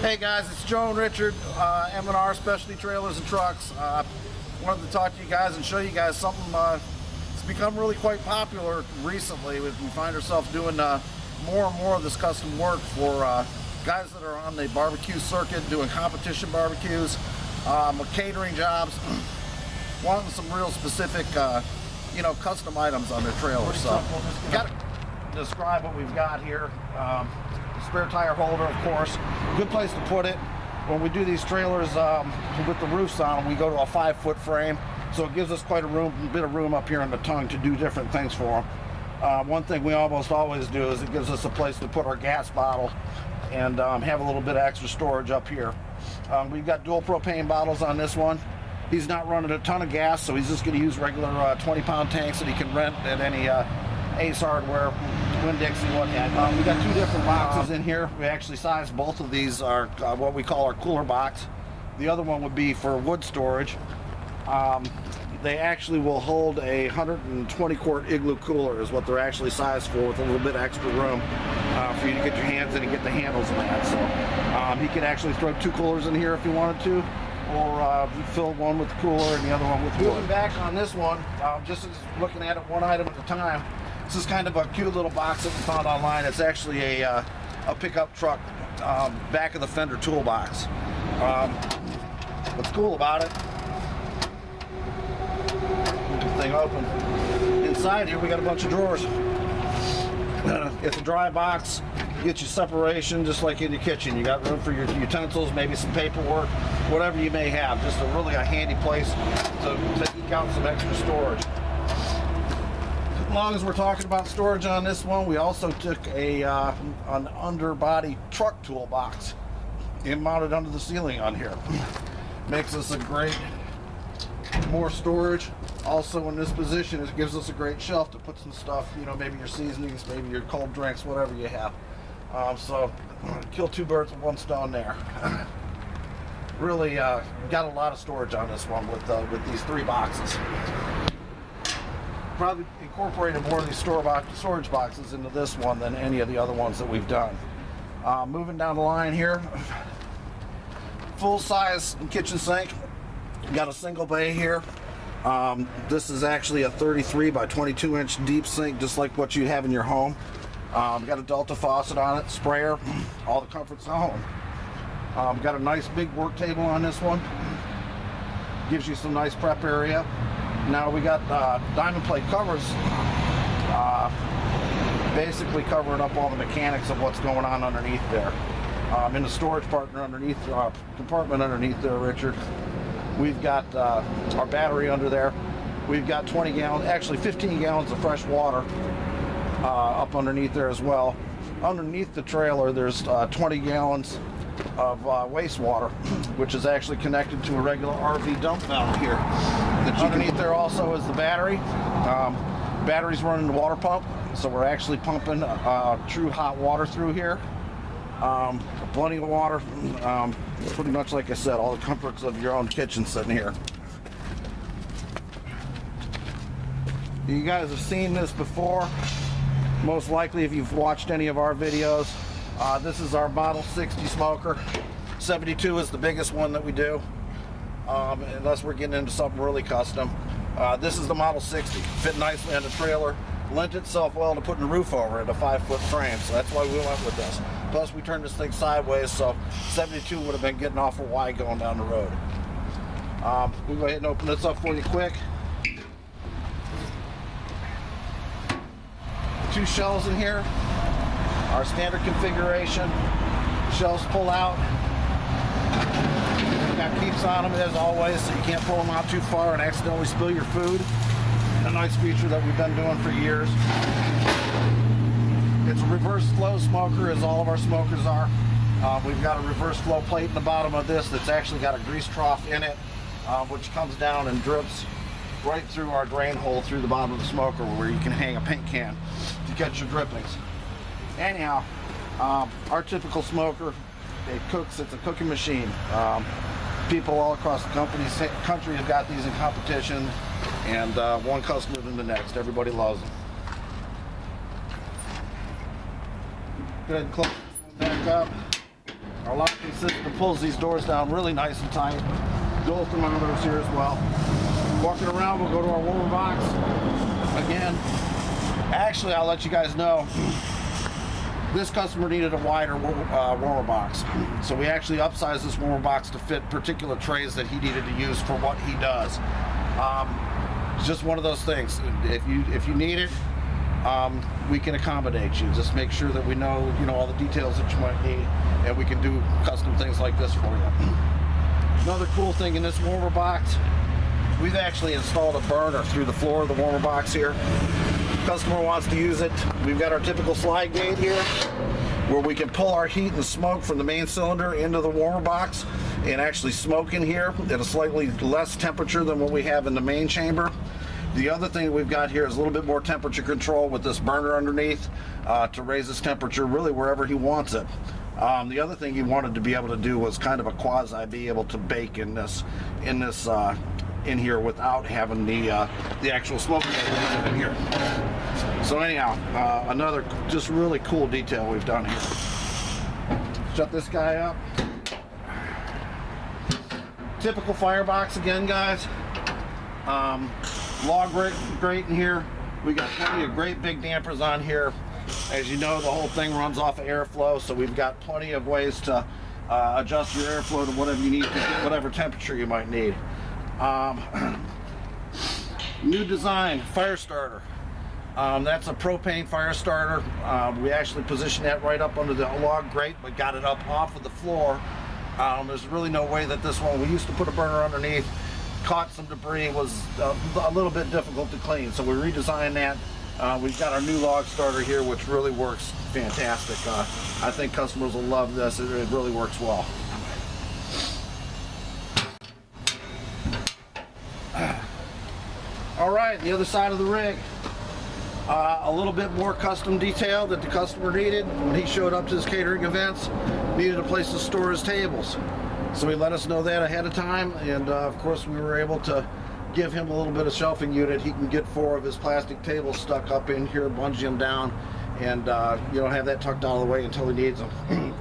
Hey guys, it's Joe and Richard, M&R Specialty Trailers and Trucks. Wanted to talk to you guys and show you guys something that's become really quite popular recently. We find ourselves doing more and more of this custom work for guys that are on the barbecue circuit, doing competition barbecues, catering jobs, wanting some real specific, custom items on their trailers. So, got to describe what we've got here. Spare tire holder, of course. Good place to put it. When we do these trailers with the roofs on them, we go to a 5-foot frame, so it gives us quite a bit of room up here in the tongue to do different things for them. One thing we almost always do is it gives us a place to put our gas bottle and have a little bit of extra storage up here. We've got dual propane bottles on this one. He's not running a ton of gas, so he's just going to use regular 20-pound tanks that he can rent at any Ace Hardware, Winn-Dixie, what have you. We got two different boxes in here. We actually sized both of these are what we call our cooler box. The other one would be for wood storage. They actually will hold a 120-quart igloo cooler is what they're actually sized for, with a little bit of extra room for you to get your hands in and get the handles in that. So he could actually throw two coolers in here if he wanted to, or fill one with the cooler and the other one with wood. Moving back on this one, just looking at it one item at a time. This is kind of a cute little box that we found online. It's actually a pickup truck back of the fender toolbox. What's cool about it? Move the thing open. Inside here we got a bunch of drawers. It's a dry box. Get you separation just like in your kitchen. You got room for your utensils, maybe some paperwork, whatever you may have. Just a handy place to eke out some extra storage. As long as we're talking about storage on this one, we also took an underbody truck toolbox and mounted under the ceiling on here. Makes us a great more storage. Also in this position, it gives us a great shelf to put some stuff, maybe your seasonings, maybe your cold drinks, whatever you have. So kill two birds with one stone there. Really got a lot of storage on this one with these three boxes. Probably incorporated more of these storage boxes into this one than any of the other ones that we've done. Moving down the line here, full size kitchen sink. Got a single bay here. This is actually a 33 by 22 inch deep sink, just like what you have in your home. Got a Delta faucet on it, sprayer, all the comforts of home. Got a nice big work table on this one. Gives you some nice prep area. Now we got diamond plate covers, basically covering up all the mechanics of what's going on underneath there. In the storage compartment underneath there, Richard, we've got our battery under there. We've got 20 gallons, actually 15 gallons of fresh water up underneath there as well. Underneath the trailer, there's 20 gallons of wastewater, which is actually connected to a regular RV dump valve here. Underneath there also is the battery. Battery's running the water pump, so we're actually pumping true hot water through here. Plenty of water. Pretty much like I said, all the comforts of your own kitchen sitting here. You guys have seen this before, most likely if you've watched any of our videos. This is our Model 60 smoker. 72 is the biggest one that we do, unless we're getting into something really custom. This is the Model 60. Fit nicely on the trailer. Lent itself well to putting a roof over it, a 5-foot frame, so that's why we went with this. Plus we turned this thing sideways, so 72 would have been getting awful wide going down the road. We'll go ahead and open this up for you quick. Two shelves in here. Our standard configuration. Shelves pull out. Got keeps on them as always, so you can't pull them out too far and accidentally spill your food. A nice feature that we've been doing for years. It's a reverse flow smoker, as all of our smokers are. We've got a reverse flow plate in the bottom of this that's actually got a grease trough in it, which comes down and drips right through our drain hole through the bottom of the smoker, where you can hang a paint can to catch your drippings. Anyhow, our typical smoker, it cooks. It's a cooking machine. People all across the country have got these in competition, and one customer than the next. Everybody loves them. Go ahead and close this one back up. Our locking system pulls these doors down really nice and tight. Dual thermometers here as well. Walking around, we'll go to our warmer box. Again, actually, I'll let you guys know, this customer needed a wider warmer box. So we actually upsized this warmer box to fit particular trays that he needed to use for what he does. It's just one of those things. If you need it, we can accommodate you. Just make sure that we know, all the details that you might need, and we can do custom things like this for you. Another cool thing in this warmer box, we've actually installed a burner through the floor of the warmer box here. Customer wants to use it. We've got our typical slide gate here where we can pull our heat and smoke from the main cylinder into the warmer box and actually smoke in here at a slightly less temperature than what we have in the main chamber. The other thing we've got here is a little bit more temperature control with this burner underneath to raise this temperature really wherever he wants it. The other thing he wanted to be able to do was kind of a quasi be able to bake in here without having the actual smoking element in here. So anyhow, another just really cool detail we've done here. Shut this guy up. Typical Firebox again, guys. Log grate in here. We got plenty of great big dampers on here. As you know, the whole thing runs off of airflow, so we've got plenty of ways to adjust your airflow to whatever you need to get whatever temperature you might need. New design fire starter. That's a propane fire starter. We actually positioned that right up under the log grate, but got it up off of the floor. There's really no way that this one, we used to put a burner underneath, caught some debris, was a little bit difficult to clean, so we redesigned that. We've got our new log starter here, which really works fantastic. I think customers will love this. It really works well. All right, the other side of the rig. A little bit more custom detail that the customer needed when he showed up to his catering events. Needed a place to store his tables. So he let us know that ahead of time, and of course we were able to give him a little bit of shelving unit. He can get 4 of his plastic tables stuck up in here, bungee them down, and have that tucked out of the way until he needs them.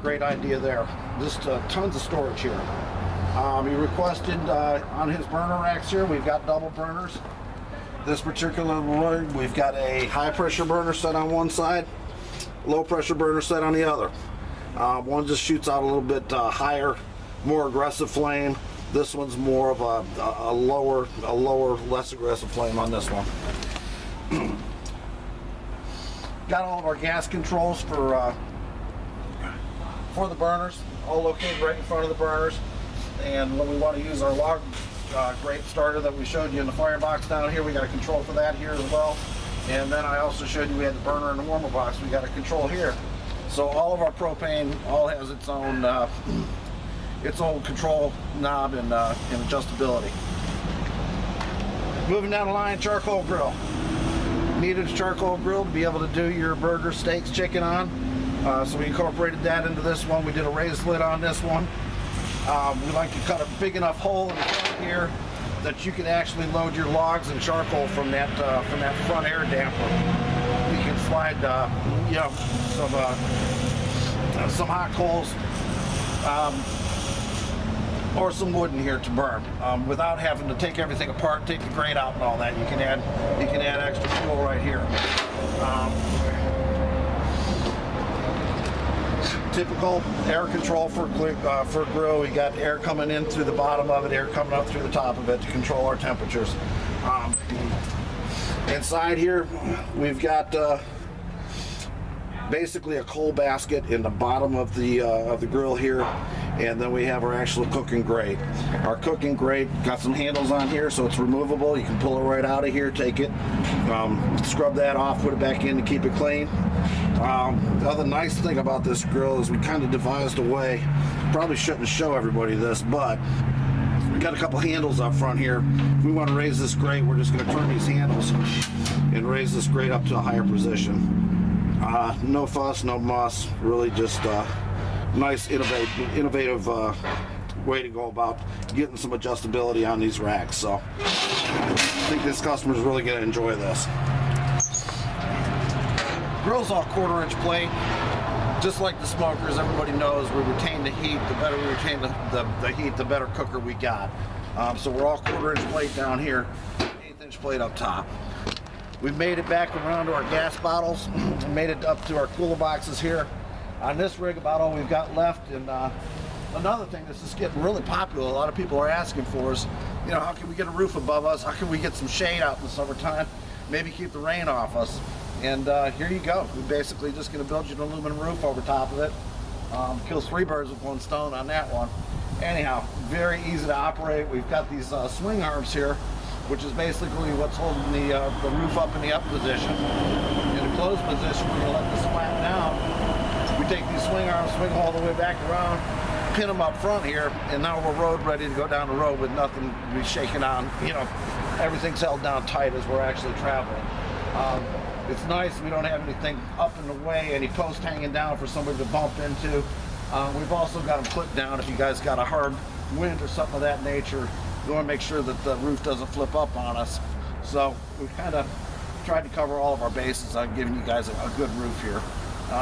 Great idea there. Just tons of storage here. He requested on his burner racks here, we've got double burners. This particular one, we've got a high pressure burner set on one side, low pressure burner set on the other. One just shoots out a little bit higher, more aggressive flame. This one's more of a lower, less aggressive flame on this one. Got all of our gas controls for the burners, all located right in front of the burners. And when we want to use our log grate starter that we showed you in the Firebox down here, we got a control for that here as well. And then I also showed you we had the burner and the warmer box. We got a control here. So all of our propane all has its own control knob and adjustability. Moving down the line, charcoal grill. Needed a charcoal grill to be able to do your burger, steaks, chicken on. So we incorporated that into this one. We did a raised lid on this one. We like to cut a big enough hole in the front here that you can actually load your logs and charcoal from that front air damper. You can slide some hot coals or some wood in here to burn without having to take everything apart, take the grate out and all that. You can add extra fuel right here. Typical air control for grill. We got air coming in through the bottom of it, air coming out through the top of it to control our temperatures. Inside here, we've got basically a coal basket in the bottom of the grill here, and then we have our actual cooking grate. Our cooking grate got some handles on here, so it's removable. You can pull it right out of here, take it, scrub that off, put it back in to keep it clean. The other nice thing about this grill is we kind of devised a way, probably shouldn't show everybody this, but we got a couple handles up front here. If we want to raise this grate, we're just going to turn these handles and raise this grate up to a higher position. No fuss, no muss, really just nice innovative way to go about getting some adjustability on these racks. So I think this customer's really going to enjoy this. Grill's all 1/4 inch plate. just like the smokers, everybody knows we retain the heat. The better we retain the heat, the better cooker we got. So we're all 1/4 inch plate down here, 1/8 inch plate up top. We've made it back around to our gas bottles, made it up to our cooler boxes here. On this rig, about all we've got left. And another thing that's just getting really popular, a lot of people are asking for is, you know, how can we get a roof above us? How can we get some shade out in the summertime? Maybe keep the rain off us. And here you go. We're basically just going to build you an aluminum roof over top of it. Kills 3 birds with 1 stone on that one. Anyhow, very easy to operate. We've got these swing arms here, which is basically what's holding the roof up in the up position. In the closed position, we're going to let this flat down. We take these swing arms, swing all the way back around, pin them up front here, and now we're road ready to go down the road with nothing to be shaking on. You know, everything's held down tight as we're actually traveling. It's nice we don't have anything up in the way, any post hanging down for somebody to bump into. We've also got them put down if you guys got a hard wind or something of that nature. We want to make sure that the roof doesn't flip up on us. So we kind of tried to cover all of our bases on giving you guys a good roof here.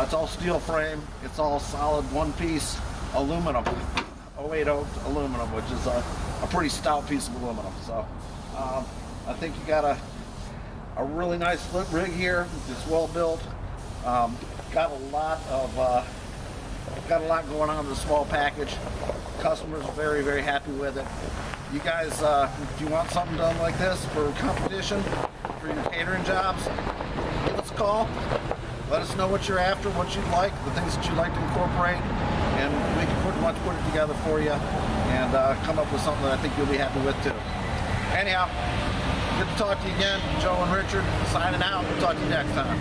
It's all steel frame. It's all solid 1-piece aluminum, 080 aluminum, which is a pretty stout piece of aluminum. So I think you got a really nice flip rig here. It's well built. Got a lot going on in the small package. Customers are very, very happy with it. You guys, if you want something done like this for competition, for your catering jobs, give us a call. Let us know what you're after, what you'd like, the things that you'd like to incorporate, and we can pretty much put it together for you and come up with something that I think you'll be happy with too. Anyhow, good to talk to you again. Joe and Richard signing out. We'll talk to you next time.